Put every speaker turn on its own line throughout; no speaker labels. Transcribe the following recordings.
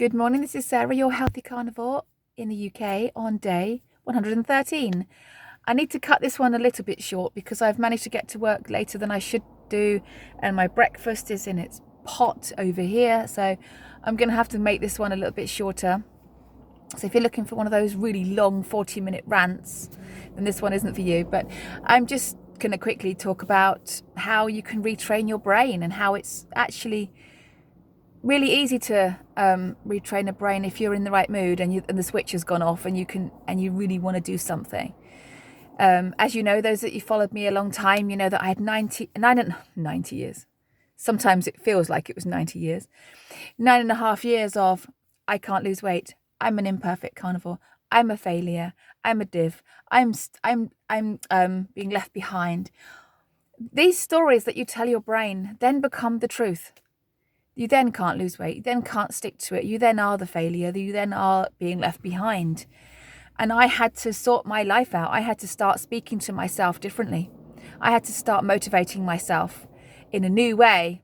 Good morning, this is Sarah, your healthy carnivore in the UK on day 113. I need to cut this one a little bit short because I've managed to get to work later than I should do, and my breakfast is in its pot over here, so I'm going to have to make this one a little bit shorter. So if you're looking for one of those really long 40-minute rants, then this one isn't for you. But I'm just going to quickly talk about how you can retrain your brain and how it's actually really easy to retrain a brain if you're in the right mood and the switch has gone off and you really want to do something. As you know, those that you followed me a long time, you know that I had 90 years. Sometimes it feels like it was 90 years. 9.5 years of I can't lose weight. I'm an imperfect carnivore. I'm a failure. I'm a div. I'm being left behind. These stories that you tell your brain then become the truth. You then can't lose weight. You then can't stick to it. You then are the failure. You then are being left behind. And I had to sort my life out. I had to start speaking to myself differently. I had to start motivating myself in a new way.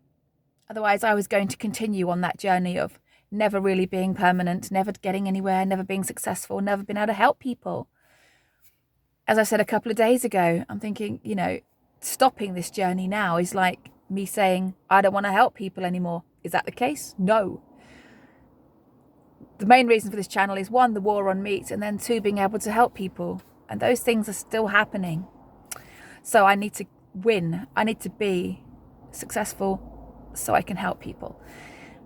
Otherwise, I was going to continue on that journey of never really being permanent, never getting anywhere, never being successful, never being able to help people. As I said a couple of days ago, I'm thinking, stopping this journey now is like me saying, I don't want to help people anymore. Is that the case? No. The main reason for this channel is 1, the war on meat, and then 2, being able to help people. And those things are still happening. So I need to win. I need to be successful so I can help people.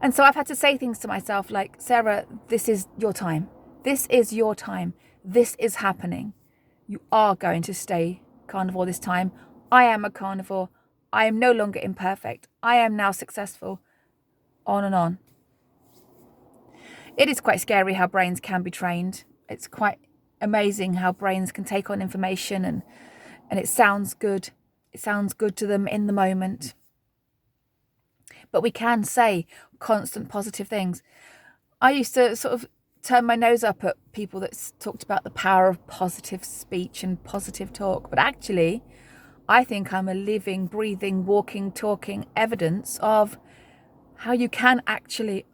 And so I've had to say things to myself like, Sarah, this is your time. This is your time. This is happening. You are going to stay carnivore this time. I am a carnivore. I am no longer imperfect. I am now successful. On and on. It is quite scary how brains can be trained. It's quite amazing how brains can take on information and it sounds good. It sounds good to them in the moment. But we can say constant positive things. I used to sort of turn my nose up at people that talked about the power of positive speech and positive talk. But actually, I think I'm a living, breathing, walking, talking evidence of how you can actually.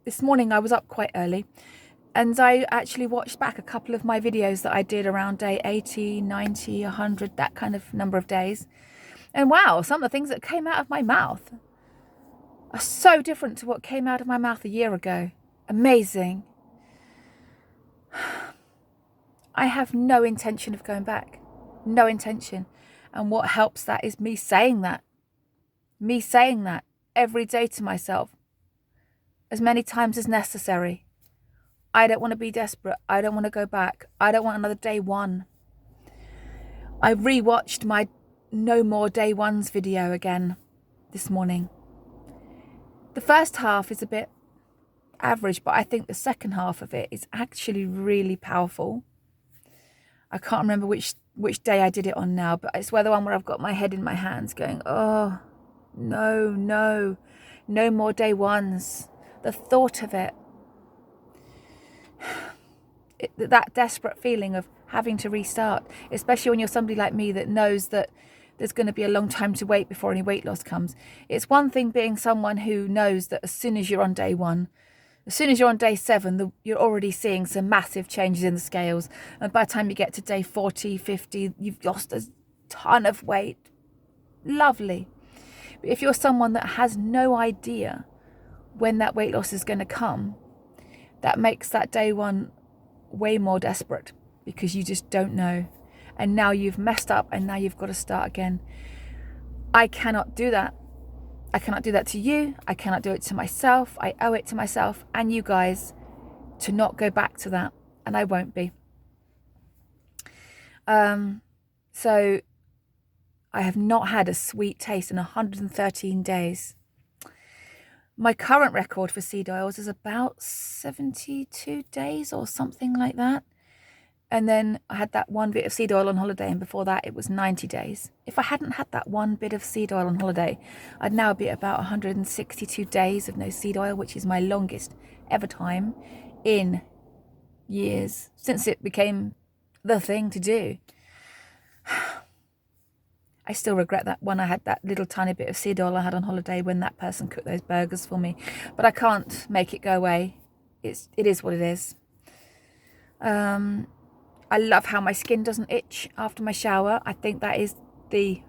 This morning I was up quite early and I actually watched back a couple of my videos that I did around day 80, 90, 100, that kind of number of days. And wow, some of the things that came out of my mouth are so different to what came out of my mouth a year ago. Amazing. I have no intention of going back. No intention. And what helps that is me saying that. Me saying that every day to myself. As many times as necessary. I don't want to be desperate. I don't want to go back. I don't want another day 1. I rewatched my No More Day 1s video again this morning. The first half is a bit average, but I think the second half of it is actually really powerful. I can't remember which day I did it on now, but it's the one where I've got my head in my hands going, oh, no more day 1s. The thought of it, that desperate feeling of having to restart, especially when you're somebody like me that knows that there's going to be a long time to wait before any weight loss comes. It's one thing being someone who knows that as soon as you're on day 1, as soon as you're on day 7, you're already seeing some massive changes in the scales. And by the time you get to day 40, 50, you've lost a ton of weight. Lovely. But if you're someone that has no idea when that weight loss is going to come, that makes that day 1 way more desperate because you just don't know. And now you've messed up and now you've got to start again. I cannot do that. I cannot do that to you. I cannot do it to myself. I owe it to myself and you guys to not go back to that. And I won't be. So I have not had a sweet taste in 113 days. My current record for seed oils is about 72 days or something like that. And then I had that one bit of seed oil on holiday, and before that it was 90 days. If I hadn't had that one bit of seed oil on holiday, I'd now be at about 162 days of no seed oil, which is my longest ever time in years, since it became the thing to do. I still regret that when I had that little tiny bit of seed oil I had on holiday when that person cooked those burgers for me. But I can't make it go away. it is what it is. I love how my skin doesn't itch after my shower. I think that is the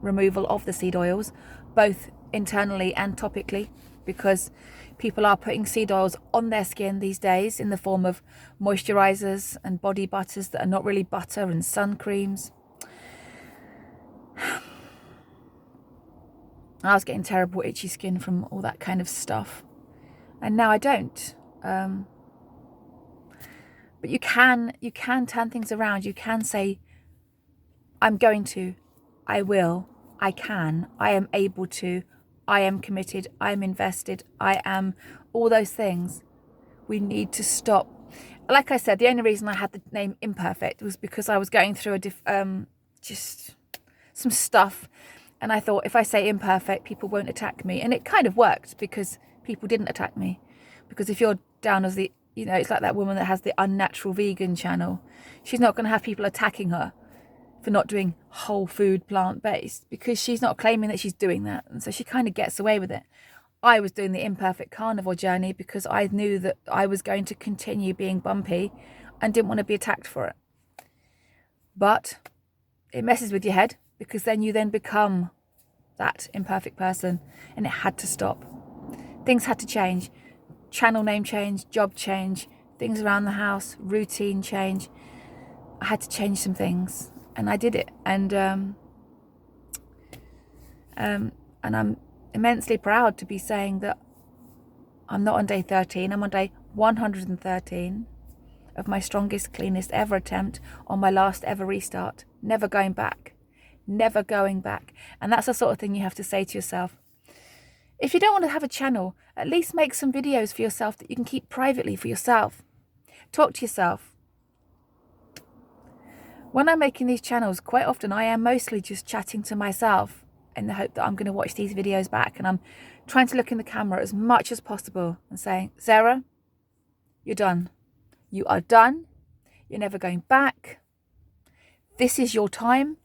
removal of the seed oils, both internally and topically, because people are putting seed oils on their skin these days in the form of moisturizers and body butters that are not really butter, and sun creams. I was getting terrible itchy skin from all that kind of stuff, and now I don't. But you can turn things around. You can say, I'm going to, I will, I can, I am able to, I am committed, I am invested, I am all those things. We need to stop. Like I said, the only reason I had the name Imperfect was because I was going through just some stuff, and I thought, if I say imperfect, people won't attack me. And it kind of worked, because people didn't attack me. Because if you're down as the, it's like that woman that has the unnatural vegan channel. She's not going to have people attacking her for not doing whole food plant-based, because she's not claiming that she's doing that. And so she kind of gets away with it. I was doing the imperfect carnivore journey because I knew that I was going to continue being bumpy and didn't want to be attacked for it. But it messes with your head, because then you become that imperfect person, and it had to stop. Things had to change. Channel name change, job change, things around the house, routine change. I had to change some things, and I did it. And I'm immensely proud to be saying that I'm not on day 13. I'm on day 113 of my strongest, cleanest ever attempt on my last ever restart. Never going back. Never going back. And that's the sort of thing you have to say to yourself. If you don't want to have a channel, at least make some videos for yourself that you can keep privately for yourself. Talk to yourself. When I'm making these channels, quite often I am mostly just chatting to myself in the hope that I'm going to watch these videos back, and I'm trying to look in the camera as much as possible and saying, Sarah, you're done. You are done. You're never going back. This is your time.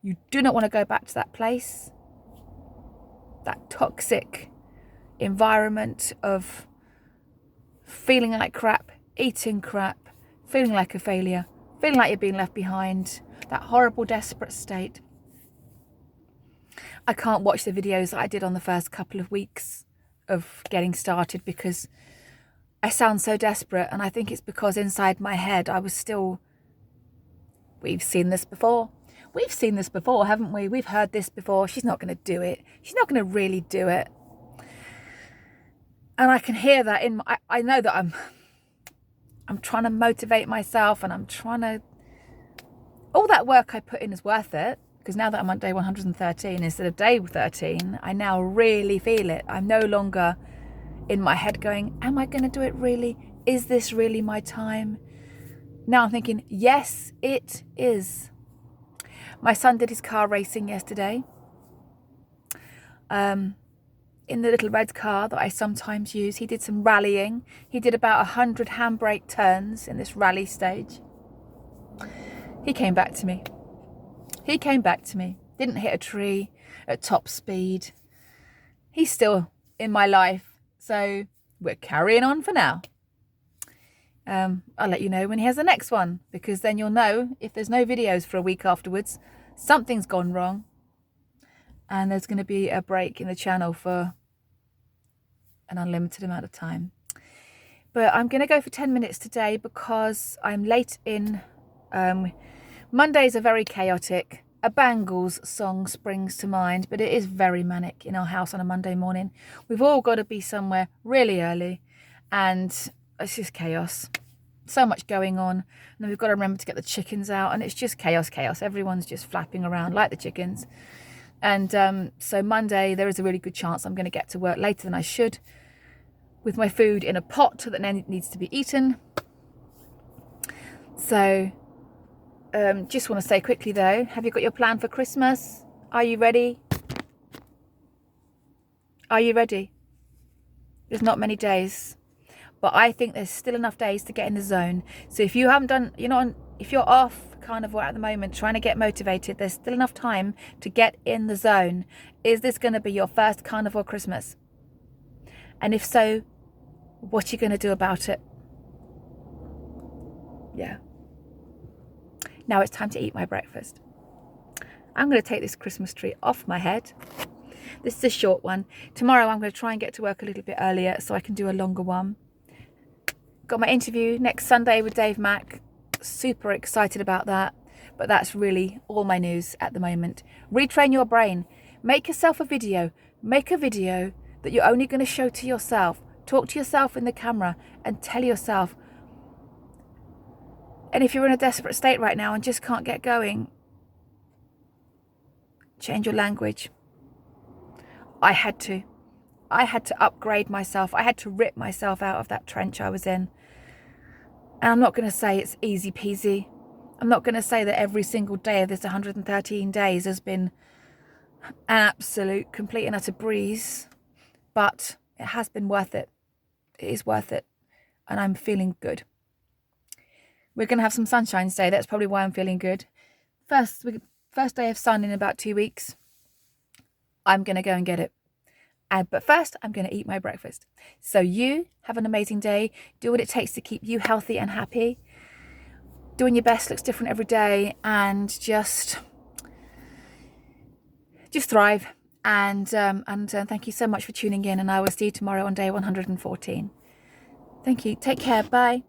You do not want to go back to that place, that toxic environment of feeling like crap, eating crap, feeling like a failure, feeling like you're being left behind, that horrible, desperate state. I can't watch the videos that I did on the first couple of weeks of getting started, because I sound so desperate, and I think it's because inside my head I was still, we've seen this before. We've seen this before, haven't we? We've heard this before. She's not going to do it. She's not going to really do it. And I can hear that in my, I know that I'm trying to motivate myself, and I'm trying to, all that work I put in is worth it, because now that I'm on day 113 instead of day 13, I now really feel it. I'm no longer in my head going, am I going to do it really? Is this really my time? Now I'm thinking, yes, it is. My son did his car racing yesterday. In the little red car that I sometimes use, he did some rallying. He did about 100 handbrake turns in this rally stage. He came back to me. Didn't hit a tree at top speed. He's still in my life, so we're carrying on for now. I'll let you know when he has the next one, because then you'll know if there's no videos for a week afterwards, something's gone wrong, and there's going to be a break in the channel for an unlimited amount of time. But I'm going to go for 10 minutes today because I'm late in. Mondays are very chaotic. A Bangles song springs to mind, but it is very manic in our house on a Monday morning. We've all got to be somewhere really early, and it's just chaos. So much going on, and then we've got to remember to get the chickens out, and it's just chaos. Everyone's just flapping around like the chickens. And so Monday, there is a really good chance I'm going to get to work later than I should, with my food in a pot that then needs to be eaten. So just want to say quickly though, have you got your plan for Christmas? Are you ready? Are you ready? There's not many days, but I think there's still enough days to get in the zone. So if you haven't done, if you're off Carnivore at the moment, trying to get motivated, there's still enough time to get in the zone. Is this going to be your first Carnivore Christmas? And if so, What are you going to do about it? Yeah. Now it's time to eat my breakfast. I'm going to take this Christmas tree off my head. This is a short one. Tomorrow I'm going to try and get to work a little bit earlier so I can do a longer one. Got my interview next Sunday with Dave Mack. Super excited about that. But that's really all my news at the moment. Retrain your brain. Make yourself a video. Make a video that you're only going to show to yourself. Talk to yourself in the camera and tell yourself. And if you're in a desperate state right now and just can't get going, change your language. I had to upgrade myself. I had to rip myself out of that trench I was in. And I'm not going to say it's easy peasy. I'm not going to say that every single day of this 113 days has been an absolute, complete and utter breeze. But it has been worth it. It is worth it. And I'm feeling good. We're going to have some sunshine today. That's probably why I'm feeling good. First day of sun in about 2 weeks. I'm going to go and get it. But first, I'm going to eat my breakfast. So you have an amazing day. Do what it takes to keep you healthy and happy. Doing your best looks different every day. And just thrive. And thank you so much for tuning in. And I will see you tomorrow on day 114. Thank you. Take care. Bye.